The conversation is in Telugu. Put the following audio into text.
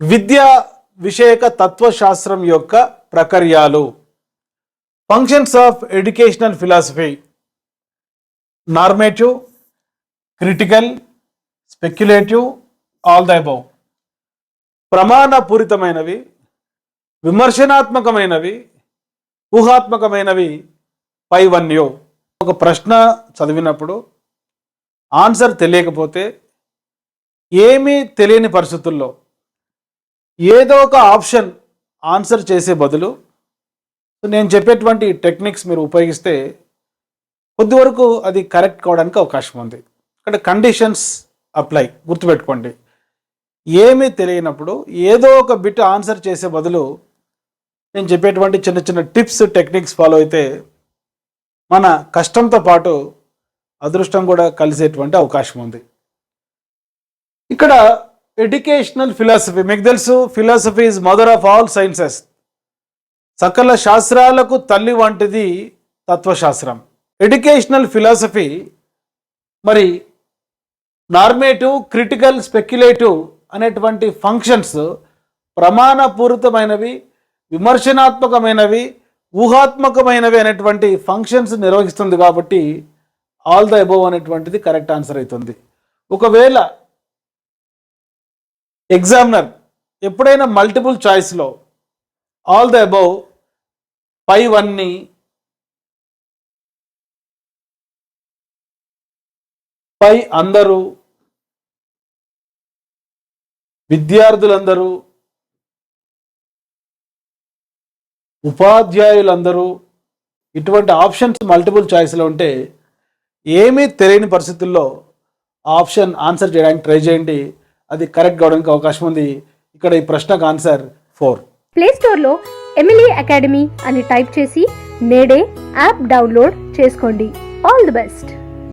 విద్యా విషయక తత్వశాస్త్రం యొక్క ప్రక్రియలు. Functions of educational philosophy: normative, critical, speculative, all the above. ప్రమాణపూరితమైనవి, విమర్శనాత్మకమైనవి, ఊహాత్మకమైనవి పైవన్యో. ఒక ప్రశ్న చదివినప్పుడు ఆన్సర్ తెలియకపోతే ఏమీ తెలియని పరిస్థితుల్లో ఏదో ఒక ఆప్షన్ ఆన్సర్ చేసే బదులు నేను చెప్పేటువంటి టెక్నిక్స్ మీరు ఉపయోగిస్తే కొద్ది వరకు అది కరెక్ట్ కావడానికి అవకాశం ఉంది. ఇక్కడ కండిషన్స్ అప్లై, గుర్తుపెట్టుకోండి. ఏమీ తెలియనప్పుడు ఏదో ఒక బిట్ ఆన్సర్ చేసే బదులు నేను చెప్పేటువంటి చిన్న చిన్న టిప్స్, టెక్నిక్స్ ఫాలో అయితే మన కష్టంతో పాటు అదృష్టం కూడా కలిసేటువంటి అవకాశం ఉంది. ఇక్కడ ఎడ్యుకేషనల్ ఫిలాసఫీ, మీకు తెలుసు philosophy is mother of all sciences. సకల శాస్త్రాలకు తల్లి వంటిది తత్వశాస్త్రం. ఎడ్యుకేషనల్ ఫిలాసఫీ మరి నార్మేటివ్, క్రిటికల్, స్పెక్యులేటివ్ అనేటువంటి ఫంక్షన్స్ ప్రమాణపూరితమైనవి, విమర్శనాత్మకమైనవి, ఊహాత్మకమైనవి అనేటువంటి ఫంక్షన్స్ నిర్వహిస్తుంది. కాబట్టి ఆల్ ద అబోవ్ అనేటువంటిది కరెక్ట్ ఆన్సర్ అవుతుంది. ఒకవేళ ఎగ్జామినర్ ఎప్పుడైనా మల్టిపుల్ చాయిస్లో ఆల్ ద అబోవ్ పైవన్నీ పై అందరూ, విద్యార్థులందరూ, ఉపాధ్యాయులందరూ ఇటువంటి ఆప్షన్స్ మల్టిపుల్ చాయిస్లో ఉంటే ఏమీ తెలియని పరిస్థితుల్లో ఆప్షన్ ఆన్సర్ చేయడానికి ట్రై చేయండి. అది కరెక్ట్ కావడానికి అవకాశం ఉంది. ఇక్కడ ఈ ప్రశ్నకు ఆన్సర్ 4. ప్లే స్టోర్లో ఎమిలీ అకాడమీ అని టైప్ చేసి నేడే యాప్ డౌన్లోడ్ చేసుకోండి. All the best.